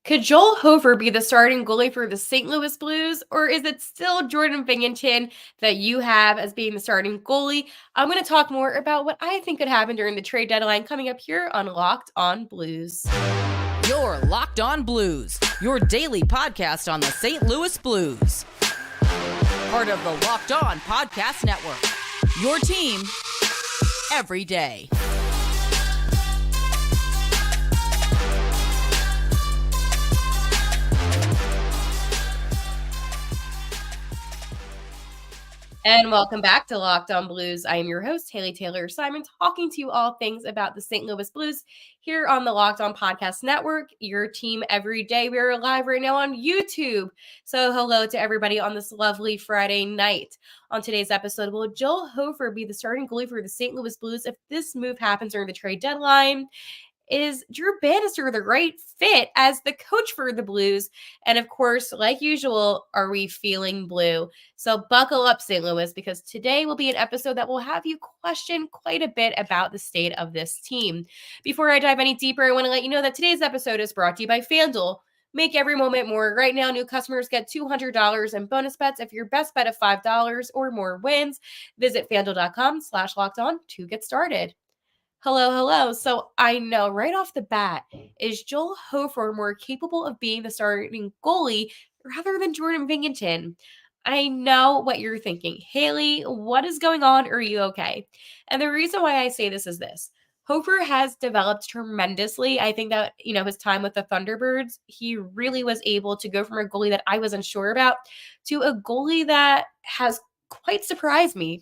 Could Joel Hofer be the starting goalie for the St. Louis Blues, or is it still Jordan Binghamton that you have as being the starting goalie? I'm going to talk more about what I think could happen during the trade deadline coming up here on Locked On Blues. You're Locked On Blues, your daily podcast on the St. Louis Blues. Part of the Locked On Podcast Network, your team every day. And welcome back to Locked On Blues. I am your host, Haley Taylor Simon, talking to you all things about the St. Louis Blues here on the Locked On Podcast Network, your team every day. We are live right now on YouTube. So hello to everybody on this lovely Friday night. On today's episode, will Joel Hofer be the starting goalie for the St. Louis Blues if this move happens during the trade deadline? Is Drew Bannister the right fit as the coach for the Blues? And of course, like usual, are we feeling blue? So buckle up, St. Louis, because today will be an episode that will have you question quite a bit about the state of this team. Before I dive any deeper, I want to let you know that today's episode is brought to you by FanDuel. Make every moment more. Right now, new customers get $200 in bonus bets if your best bet of $5 or more wins. Visit FanDuel.com/lockedon to get started. Hello. So I know right off the bat, is Joel Hofer more capable of being the starting goalie rather than Jordan Binghamton? I know what you're thinking. Haley, what is going on? Are you okay? And the reason why I say this is this. Hofer has developed tremendously. I think that, his time with the Thunderbirds, he really was able to go from a goalie that I was unsure about to a goalie that has quite surprised me.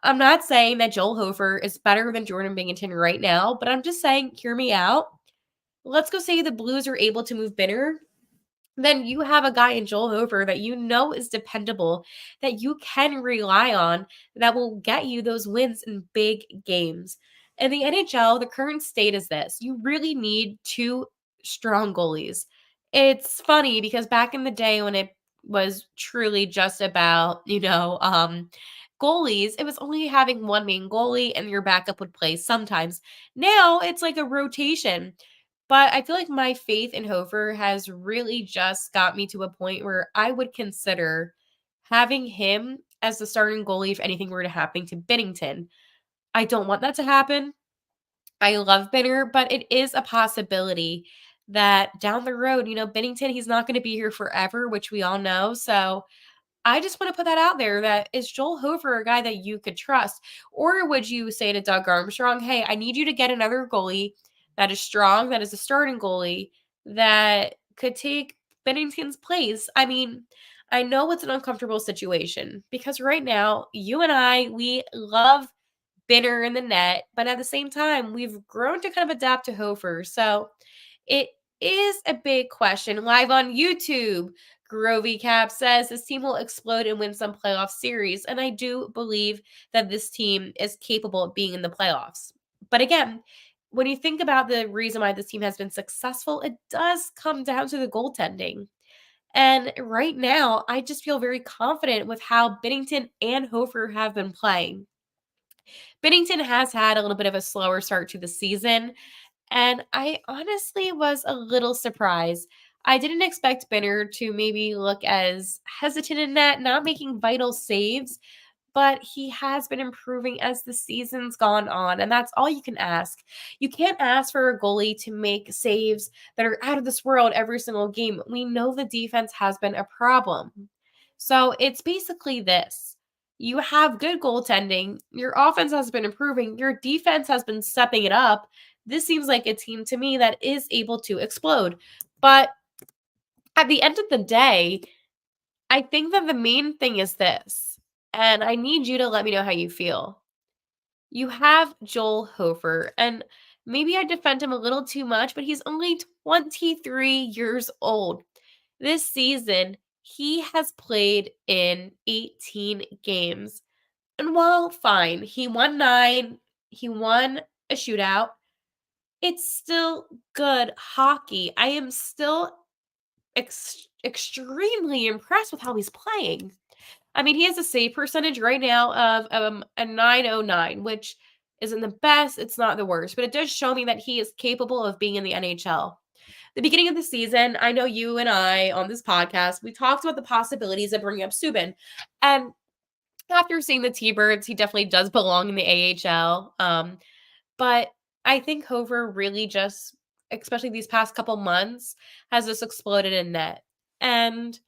I'm not saying that Joel Hofer is better than Jordan Binghamton right now, but I'm just saying, hear me out. Let's go say the Blues are able to move Binner. Then you have a guy in Joel Hofer that you know is dependable, that you can rely on, that will get you those wins in big games. In the NHL, the current state is this. You really need two strong goalies. It's funny because back in the day when it was truly just about, goalies, it was only having one main goalie and your backup would play sometimes. Now it's like a rotation. But I feel like my faith in Hofer has really just got me to a point where I would consider having him as the starting goalie if anything were to happen to Binnington. I don't want that to happen. I love Binner, but it is a possibility that down the road, Binnington, he's not going to be here forever, which we all know. So I just want to put that out there. That is Joel Hofer a guy that you could trust? Or would you say to Doug Armstrong, hey, I need you to get another goalie that is strong, that is a starting goalie, that could take Bennington's place? I mean, I know it's an uncomfortable situation because right now, you and I, we love Binner in the net, but at the same time, we've grown to kind of adapt to Hofer. So it is a big question. Live on YouTube, Grovey Cap says this team will explode and win some playoff series. And I do believe that this team is capable of being in the playoffs. But again, when you think about the reason why this team has been successful, it does come down to the goaltending. And right now, I just feel very confident with how Binnington and Hofer have been playing. Binnington has had a little bit of a slower start to the season, and I honestly was a little surprised. I didn't expect Binner to maybe look as hesitant in that, not making vital saves, but he has been improving as the season's gone on, and that's all you can ask. You can't ask for a goalie to make saves that are out of this world every single game. We know the defense has been a problem. So it's basically this. You have good goaltending, your offense has been improving, your defense has been stepping it up. This seems like a team to me that is able to explode. But at the end of the day, I think that the main thing is this, and I need you to let me know how you feel. You have Joel Hofer, and maybe I defend him a little too much, but he's only 23 years old. This season, he has played in 18 games. And while fine, he won 9, he won a shootout, it's still good hockey. I am still extremely impressed with how he's playing. I mean, he has a save percentage right now of a 909, which isn't the best. It's not the worst, but it does show me that he is capable of being in the NHL. the beginning of the season, I know you and I on this podcast, we talked about the possibilities of bringing up Subban. And after seeing the T-Birds, he definitely does belong in the AHL. But I think Hofer really just, especially these past couple months, has just exploded in net. And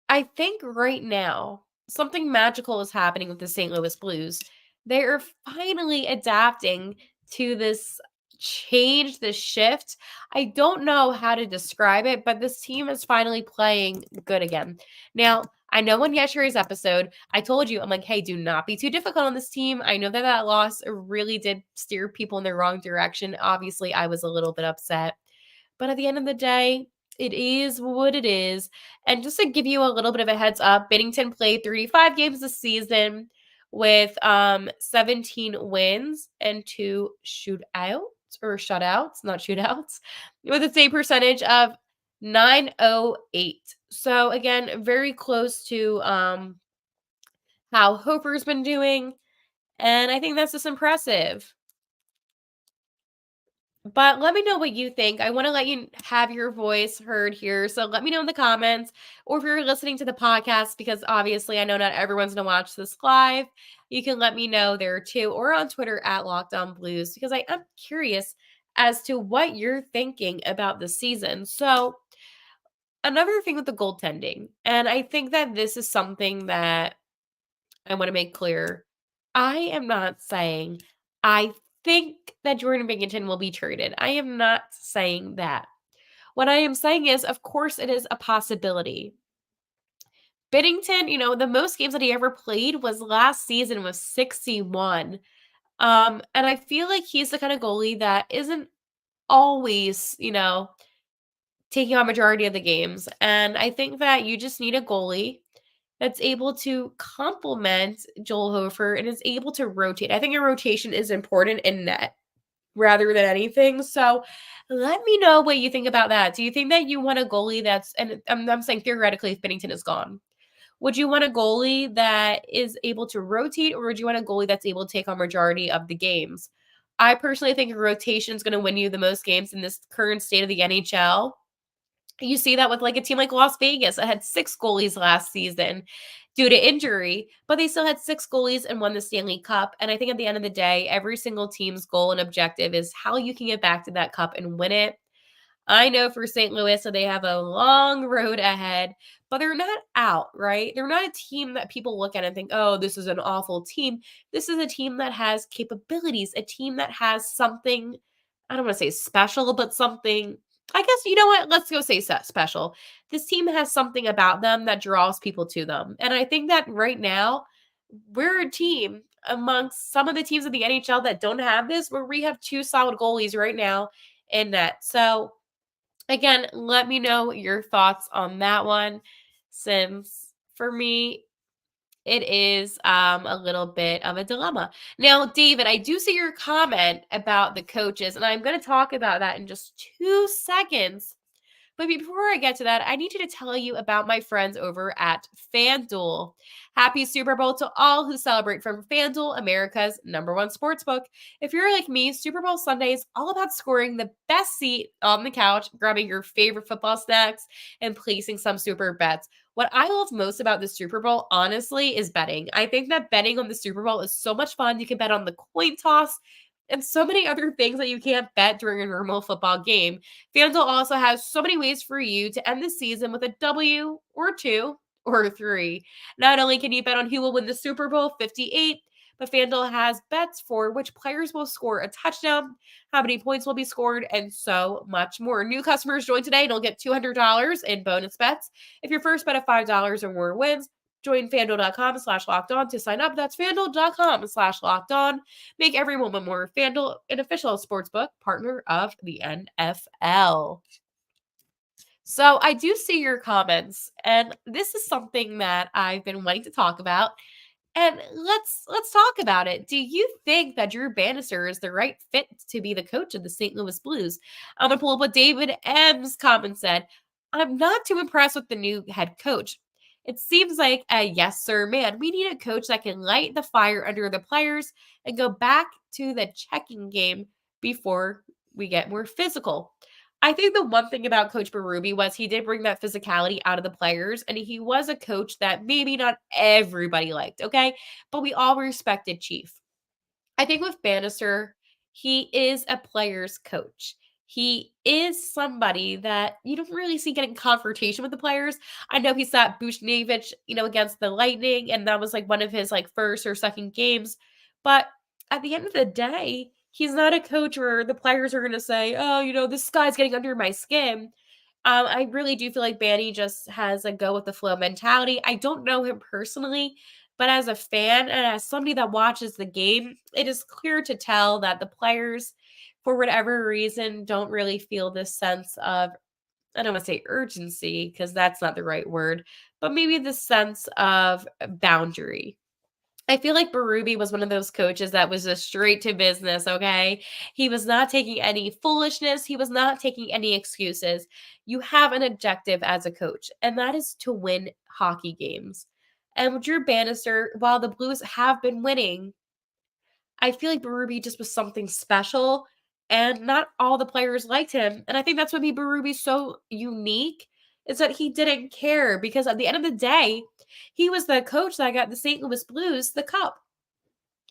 I think right now, something magical is happening with the St. Louis Blues. They are finally adapting to this change, this shift. I don't know how to describe it, but this team is finally playing good again. Now, I know in yesterday's episode, I told you, I'm like, hey, do not be too difficult on this team. I know that loss really did steer people in the wrong direction. Obviously, I was a little bit upset. But at the end of the day, it is what it is. And just to give you a little bit of a heads up, Bennington played 35 games this season with 17 wins and 2 shutouts, not shootouts, with a save percentage of 908. So again, very close to how Hofer's been doing. And I think that's just impressive. But let me know what you think. I want to let you have your voice heard here. So let me know in the comments, or if you're listening to the podcast, because obviously I know not everyone's going to watch this live. You can let me know there too, or on Twitter at Locked On Blues, because I am curious as to what you're thinking about the season. So another thing with the goaltending, and I think that this is something that I want to make clear. I am not saying I think that Jordan Binnington will be traded. I am not saying that. What I am saying is, of course, it is a possibility. Binnington, the most games that he ever played was last season with 61. And I feel like he's the kind of goalie that isn't always, taking on majority of the games. And I think that you just need a goalie that's able to complement Joel Hofer and is able to rotate. I think a rotation is important in net rather than anything. So let me know what you think about that. Do you think that you want a goalie that's, and I'm saying theoretically if Binnington is gone, would you want a goalie that is able to rotate, or would you want a goalie that's able to take on majority of the games? I personally think a rotation is going to win you the most games in this current state of the NHL. You see that with like a team like Las Vegas that had 6 goalies last season due to injury, but they still had 6 goalies and won the Stanley Cup. And I think at the end of the day, every single team's goal and objective is how you can get back to that cup and win it. I know for St. Louis, so they have a long road ahead, but they're not out, right? They're not a team that people look at and think, oh, this is an awful team. This is a team that has capabilities, a team that has something, I don't want to say special, but something, I guess, you know what? Let's go say special. This team has something about them that draws people to them. And I think that right now, we're a team amongst some of the teams in the NHL that don't have this, where we have 2 solid goalies right now in net. So, again, let me know your thoughts on that one, since for me, it is a little bit of a dilemma. Now, David, I do see your comment about the coaches, and I'm going to talk about that in just 2 seconds. But before I get to that, I need you to tell you about my friends over at FanDuel. Happy Super Bowl to all who celebrate from FanDuel, America's #1 sportsbook. If you're like me, Super Bowl Sunday is all about scoring the best seat on the couch, grabbing your favorite football snacks, and placing some super bets. What I love most about the Super Bowl, honestly, is betting. I think that betting on the Super Bowl is so much fun. You can bet on the coin toss and so many other things that you can't bet during a normal football game. FanDuel also has so many ways for you to end the season with a W or 2 or 3. Not only can you bet on who will win the Super Bowl 58, but FanDuel has bets for which players will score a touchdown, how many points will be scored, and so much more. New customers join today and you'll get $200 in bonus bets if your first bet of $5 or more wins. Join FanDuel.com/lockedon to sign up. That's FanDuel.com/lockedon. Make every moment more. FanDuel, an official sportsbook partner of the NFL. So I do see your comments, and this is something that I've been wanting to talk about. And let's talk about it. Do you think that Drew Bannister is the right fit to be the coach of the St. Louis Blues? I'm gonna pull up what David M's comment said. I'm not too impressed with the new head coach. It seems like a yes, sir, man. We need a coach that can light the fire under the players and go back to the checking game before we get more physical. I think the one thing about Coach Berube was he did bring that physicality out of the players, and he was a coach that maybe not everybody liked, okay? But we all respected Chief. I think with Bannister, he is a player's coach. He is somebody that you don't really see getting confrontation with the players. I know he sat Buchnevich, against the Lightning, and that was like one of his like first or second games. But at the end of the day, he's not a coach where the players are going to say, "Oh, this guy's getting under my skin." I really do feel like Banny just has a go with the flow mentality. I don't know him personally, but as a fan and as somebody that watches the game, it is clear to tell that the players, for whatever reason, don't really feel this sense of, I don't want to say urgency because that's not the right word, but maybe the sense of boundary. I feel like Berube was one of those coaches that was just straight to business, okay? He was not taking any foolishness. He was not taking any excuses. You have an objective as a coach, and that is to win hockey games. And with Drew Bannister, while the Blues have been winning, I feel like Berube just was something special, and not all the players liked him. And I think that's what made Berube so unique is that he didn't care because at the end of the day, he was the coach that got the St. Louis Blues the cup.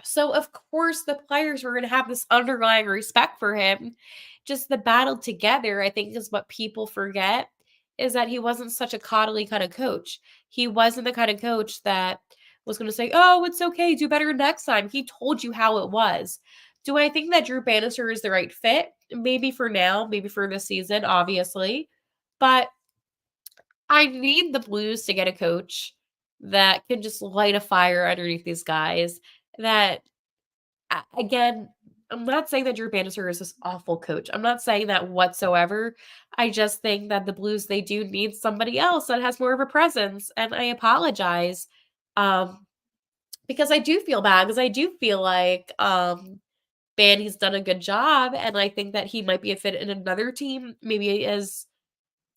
So of course the players were going to have this underlying respect for him. Just the battle together, I think, is what people forget is that he wasn't such a coddly kind of coach. He wasn't the kind of coach that was going to say, "Oh, it's okay, do better next time." He told you how it was. Do I think that Drew Bannister is the right fit? Maybe for now, maybe for this season, obviously. But I need the Blues to get a coach that can just light a fire underneath these guys that again, I'm not saying that Drew Bannister is this awful coach. I'm not saying that whatsoever. I just think that the Blues, they do need somebody else that has more of a presence. And I apologize. Um, because I do feel bad because I do feel like Bandy's done a good job. And I think that he might be a fit in another team, maybe as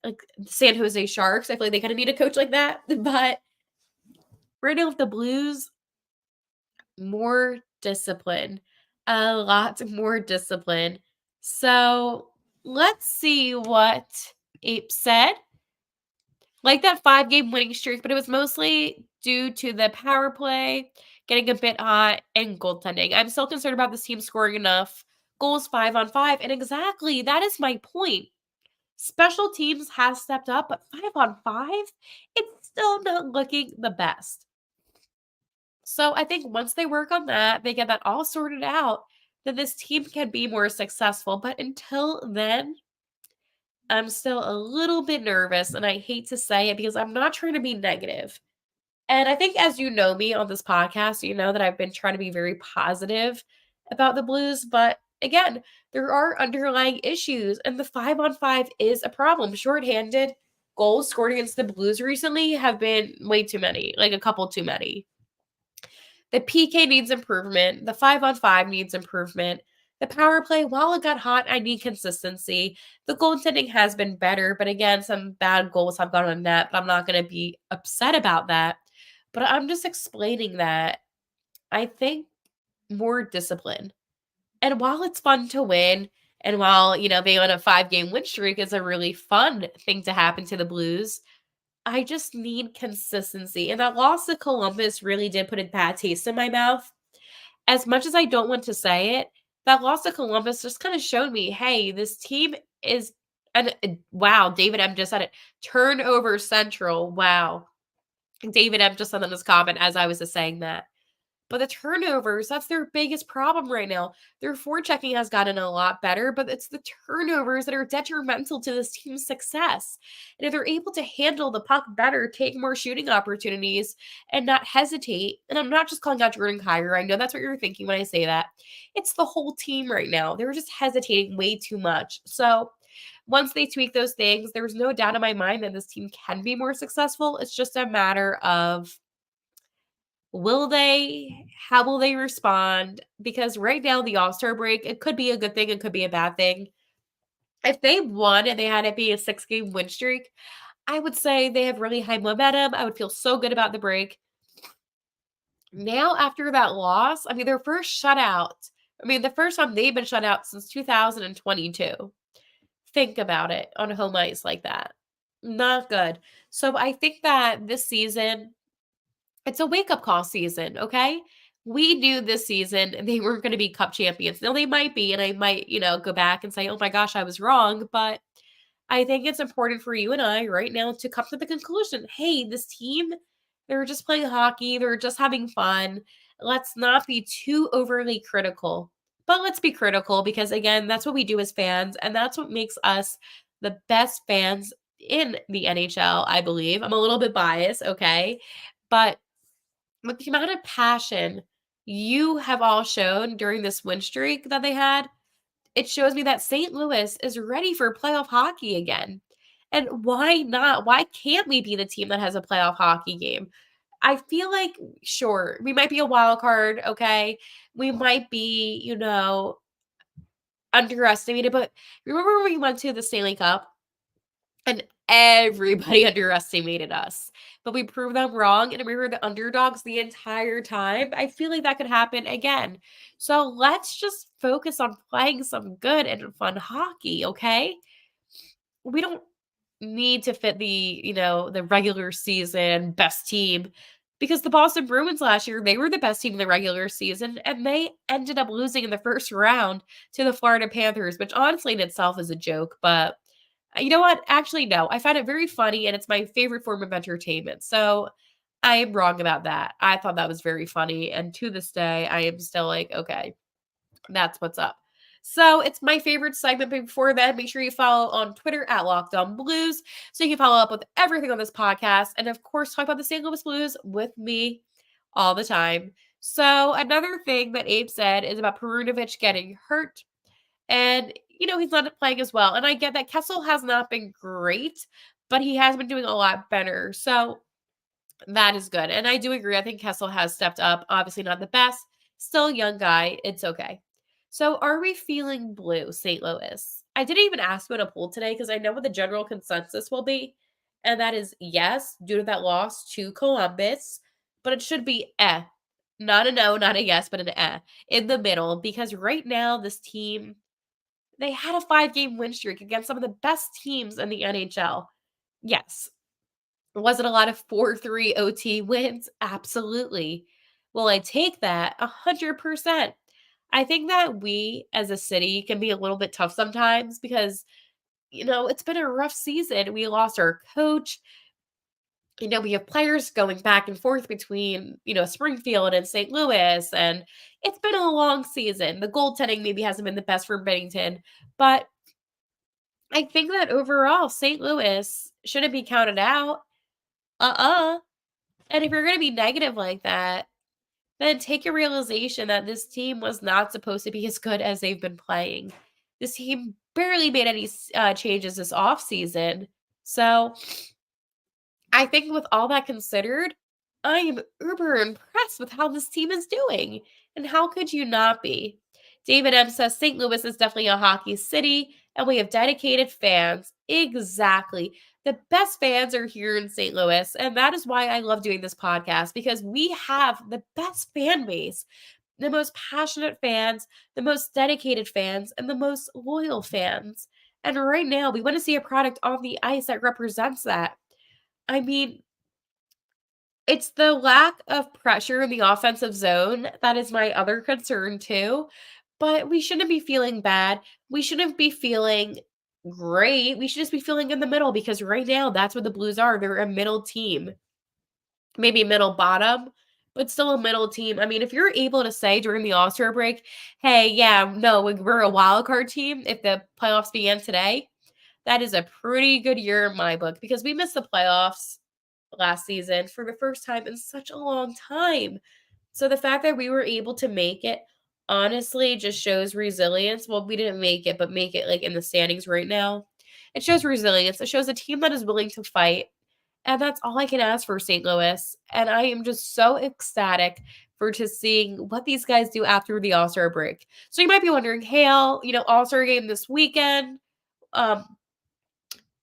like San Jose Sharks. I feel like they kind of need a coach like that. But right now with the Blues, more discipline, a lot more discipline. So let's see what Ape said. Like that 5-game winning streak, but it was mostly due to the power play getting a bit hot and goaltending. I'm still concerned about this team scoring enough goals 5-on-5. And exactly, that is my point. Special teams has stepped up, but 5-on-5, it's still not looking the best. So I think once they work on that, they get that all sorted out, then this team can be more successful. But until then, I'm still a little bit nervous, and I hate to say it because I'm not trying to be negative. And I think as you know me on this podcast, you know that I've been trying to be very positive about the Blues. But again, there are underlying issues, and the 5-on-5 is a problem. Shorthanded goals scored against the Blues recently have been way too many, like a couple too many. The PK needs improvement. The 5-on-5 needs improvement. The power play, while it got hot, I need consistency. The goaltending has been better, but again, some bad goals have gone on net, but I'm not going to be upset about that. But I'm just explaining that I think more discipline. And while it's fun to win, and while, they on a 5-game win streak is a really fun thing to happen to the Blues, I just need consistency. And that loss to Columbus really did put a bad taste in my mouth. As much as I don't want to say it, that loss to Columbus just kind of showed me, hey, this team is, and wow, David M just said it, turnover central. Wow. David M just said in his comment as I was just saying that. But the turnovers, that's their biggest problem right now. Their forechecking has gotten a lot better, but it's the turnovers that are detrimental to this team's success. And if they're able to handle the puck better, take more shooting opportunities, and not hesitate, and I'm not just calling out Jordan Kyrou, I know that's what you're thinking when I say that. It's the whole team right now. They were just hesitating way too much. So once they tweak those things, there's no doubt in my mind that this team can be more successful. It's just a matter of will they? How will they respond? Because right now, the All-Star break, it could be a good thing, it could be a bad thing. If they won and they had it be a 6-game win streak, I would say they have really high momentum. I would feel so good about the break. Now, after that loss, their first shutout, the first time they've been shut out since 2022. think about it on home ice like that. Not good. So I think that this season, it's a wake up call season, okay? We knew this season they weren't going to be cup champions. Now they might be, and I might, go back and say, oh my gosh, I was wrong. But I think it's important for you and I right now to come to the conclusion, hey, this team, they're just playing hockey, they're just having fun. Let's not be too overly critical. But let's be critical because, again, that's what we do as fans, and that's what makes us the best fans in the NHL, I believe. I'm a little bit biased, okay? But with the amount of passion you have all shown during this win streak that they had, it shows me that St. Louis is ready for playoff hockey again. And why not? Why can't we be the team that has a playoff hockey game? I feel like, sure, we might be a wild card, okay? We might be, underestimated, but remember when we went to the Stanley Cup and everybody underestimated us, but we proved them wrong and we were the underdogs the entire time? I feel like that could happen again. So let's just focus on playing some good and fun hockey, okay? We don't need to fit the regular season best team because the Boston Bruins last year, they were the best team in the regular season and they ended up losing in the first round to the Florida Panthers, which honestly in itself is a joke, but you know what? Actually, no. I find it very funny and it's my favorite form of entertainment. So I am wrong about that. I thought that was very funny. And to this day, I am still like, okay, that's what's up. So it's my favorite segment. But before then, make sure you follow on Twitter at Locked On Blues so you can follow up with everything on this podcast. And of course, talk about the St. Louis Blues with me all the time. So another thing that Abe said is about Perunovic getting hurt. And, he's not playing as well. And I get that Kessel has not been great, but he has been doing a lot better. So that is good. And I do agree. I think Kessel has stepped up. Obviously, not the best. Still a young guy. It's okay. So, are we feeling blue, St. Louis? I didn't even ask you in a poll today because I know what the general consensus will be. And that is yes, due to that loss to Columbus. But it should be not a no, not a yes, but an in the middle. Because right now, this team, they had a 5-game win streak against some of the best teams in the NHL. Yes, was it a lot of 4-3 OT wins? Absolutely. Will I take that? 100%. I think that we as a city can be a little bit tough sometimes because, it's been a rough season. We lost our coach. We have players going back and forth between, Springfield and St. Louis, and it's been a long season. The goaltending maybe hasn't been the best for Bennington, but I think that overall, St. Louis shouldn't be counted out. And if you're going to be negative like that, then take a realization that this team was not supposed to be as good as they've been playing. This team barely made any changes this offseason. So I think with all that considered, I am uber impressed with how this team is doing. And how could you not be? David M says St. Louis is definitely a hockey city, and we have dedicated fans. Exactly. The best fans are here in St. Louis, and that is why I love doing this podcast because we have the best fan base, the most passionate fans, the most dedicated fans, and the most loyal fans. And right now, we want to see a product on the ice that represents that. I mean, it's the lack of pressure in the offensive zone that is my other concern too. But we shouldn't be feeling bad. We shouldn't be feeling great. We should just be feeling in the middle because right now that's what the Blues are. They're a middle team. Maybe middle bottom, but still a middle team. I mean, if you're able to say during the All-Star break, hey, yeah, no, we're a wild card team if the playoffs began today, that is a pretty good year in my book because we missed the playoffs last season for the first time in such a long time. So the fact that we were able to make it honestly just shows resilience. Well, we didn't make it, but make it like in the standings right now. It shows resilience. It shows a team that is willing to fight. And that's all I can ask for St. Louis. And I am just so ecstatic for just seeing what these guys do after the All-Star break. So you might be wondering, Hale, All-Star game this weekend.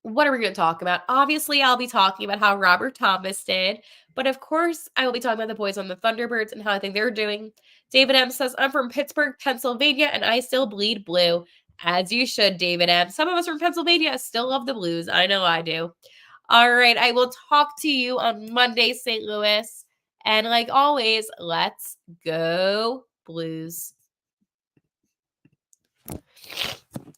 What are we going to talk about? Obviously, I'll be talking about how Robert Thomas did, but of course, I will be talking about the boys on the Thunderbirds and how I think they're doing. David M says, I'm from Pittsburgh, Pennsylvania, and I still bleed blue. As you should, David M. Some of us from Pennsylvania still love the Blues. I know I do. All right. I will talk to you on Monday, St. Louis. And like always, let's go Blues.